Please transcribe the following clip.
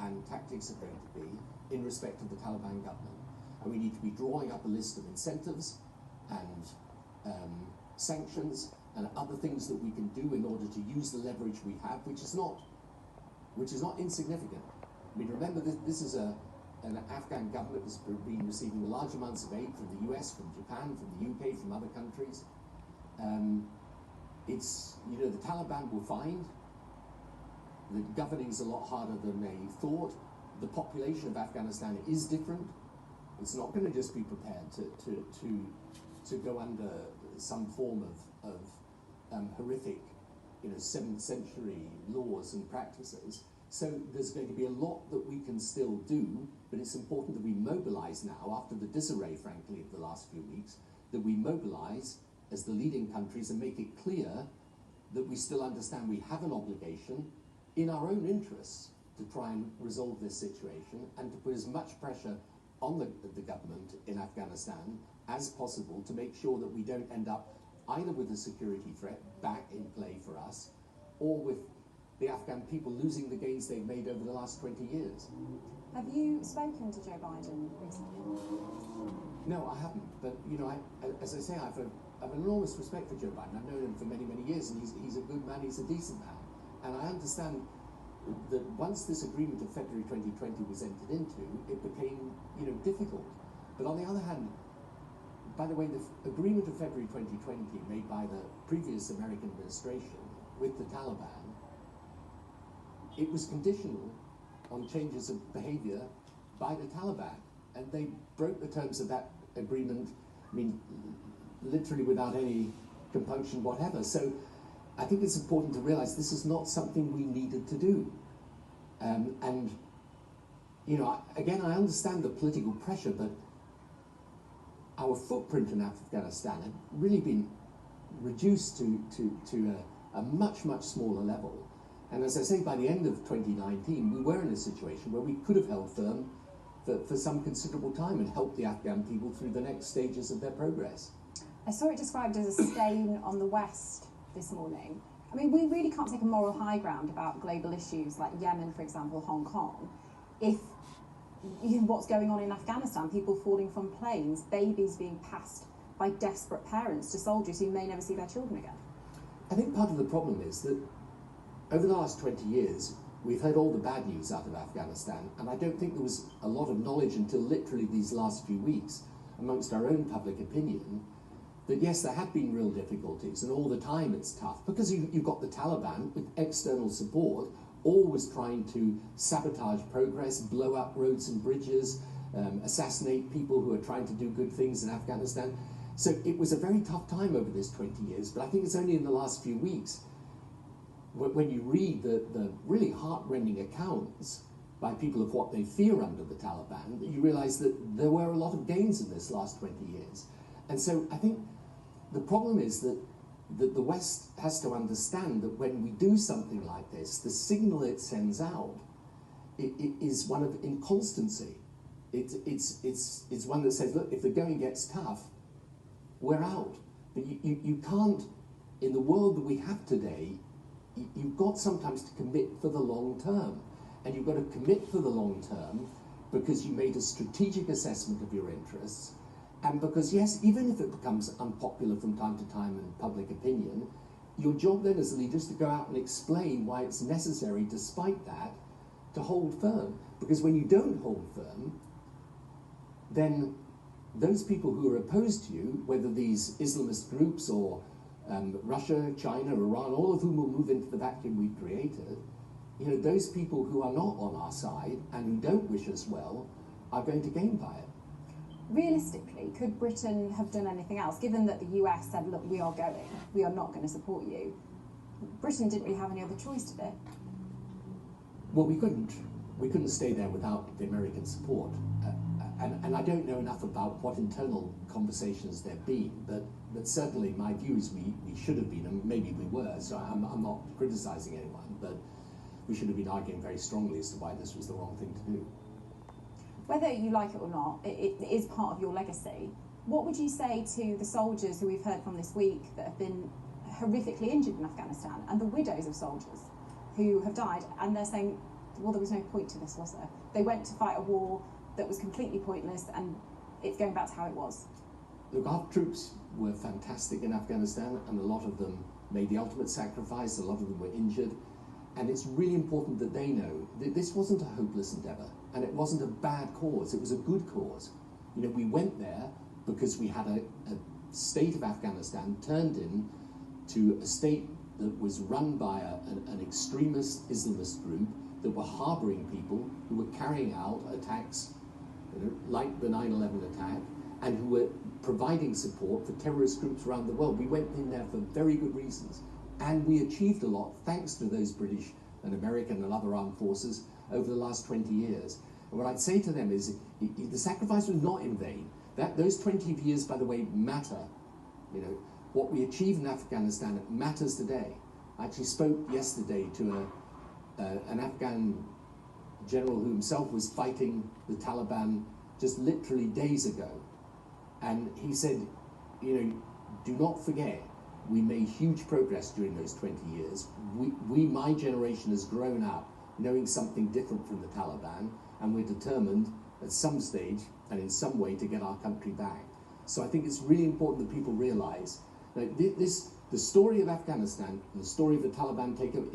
and tactics are going to be in respect of the Taliban government. And we need to be drawing up a list of incentives and sanctions and other things that we can do in order to use the leverage we have, which is not insignificant. I mean, remember, this is an Afghan government that's been receiving large amounts of aid from the US, from Japan, from the UK, from other countries. It's, you know, the Taliban will find that governing is a lot harder than they thought. The population of Afghanistan is different. It's not going to just be prepared to go under some form of horrific, you know, 7th century laws and practices. So there's going to be a lot that we can still do, but it's important that we mobilize now, after the disarray, frankly, of the last few weeks, that we mobilize as the leading countries and make it clear that we still understand we have an obligation in our own interests to try and resolve this situation and to put as much pressure on the government in Afghanistan as possible to make sure that we don't end up either with a security threat back in play for us or with the Afghan people losing the gains they've made over the last 20 years. Have you spoken to Joe Biden recently? No, I haven't. But, you know, as I say, I have an enormous respect for Joe Biden. I've known him for many, many years, and he's a good man, he's a decent man. And I understand that once this agreement of February 2020 was entered into, it became, you know, difficult. But on the other hand, by the way, the agreement of February 2020 made by the previous American administration with the Taliban, it was conditional on changes of behavior by the Taliban. And they broke the terms of that agreement, I mean, literally without any compunction whatever. So I think it's important to realize this is not something we needed to do. And, you know, again, I understand the political pressure, but our footprint in Afghanistan had really been reduced to a much, much smaller level. And as I say, by the end of 2019, we were in a situation where we could have held firm for some considerable time and helped the Afghan people through the next stages of their progress. I saw it described as a stain on the West this morning. I mean, we really can't take a moral high ground about global issues like Yemen, for example, Hong Kong, if what's going on in Afghanistan, people falling from planes, babies being passed by desperate parents to soldiers who may never see their children again. I think part of the problem is that over the last 20 years, we've heard all the bad news out of Afghanistan, and I don't think there was a lot of knowledge until literally these last few weeks amongst our own public opinion that yes, there have been real difficulties, and all the time it's tough, because you've got the Taliban with external support always trying to sabotage progress, blow up roads and bridges, assassinate people who are trying to do good things in Afghanistan. So it was a very tough time over this 20 years, but I think it's only in the last few weeks when you read the really heart-rending accounts by people of what they fear under the Taliban, that you realize that there were a lot of gains in this last 20 years. And so I think the problem is that the West has to understand that when we do something like this, the signal it sends out is one of inconstancy. It's one that says, look, if the going gets tough, we're out. But you can't, in the world that we have today, you've got sometimes to commit for the long term. And you've got to commit for the long term because you made a strategic assessment of your interests, and because, yes, even if it becomes unpopular from time to time in public opinion, your job then as a leader is to go out and explain why it's necessary, despite that, to hold firm. Because when you don't hold firm, then those people who are opposed to you, whether these Islamist groups or Russia, China, Iran, all of whom will move into the vacuum we've created, you know, those people who are not on our side and who don't wish us well are going to gain by it. Realistically, could Britain have done anything else, given that the US said, look, we are going, we are not going to support you? Britain didn't really have any other choice, did it? Well, we couldn't stay there without the American support. And I don't know enough about what internal conversations there have been, but certainly my view is we should have been, and maybe we were, so I'm not criticizing anyone, but we should have been arguing very strongly as to why this was the wrong thing to do. Whether you like it or not, it is part of your legacy. What would you say to the soldiers who we've heard from this week that have been horrifically injured in Afghanistan, and the widows of soldiers who have died, and they're saying, well, there was no point to this, was there? They went to fight a war that was completely pointless, and it's going back to how it was. Look, our troops were fantastic in Afghanistan, and a lot of them made the ultimate sacrifice, a lot of them were injured, and it's really important that they know that this wasn't a hopeless endeavour, and it wasn't a bad cause, it was a good cause. You know, we went there because we had a state of Afghanistan turned in to a state that was run by an extremist Islamist group that were harbouring people who were carrying out attacks, you know, like the 9/11 attack, and who were providing support for terrorist groups around the world. We went in there for very good reasons, and we achieved a lot thanks to those British and American and other armed forces over the last 20 years. And what I'd say to them is the sacrifice was not in vain. Those 20 years, by the way, matter. You know, what we achieved in Afghanistan matters today. I actually spoke yesterday to an Afghan general who himself was fighting the Taliban just literally days ago. And he said, you know, do not forget, we made huge progress during those 20 years. My generation has grown up knowing something different from the Taliban, and we're determined at some stage and in some way to get our country back. So I think it's really important that people realise that the story of Afghanistan and the story of the Taliban takeover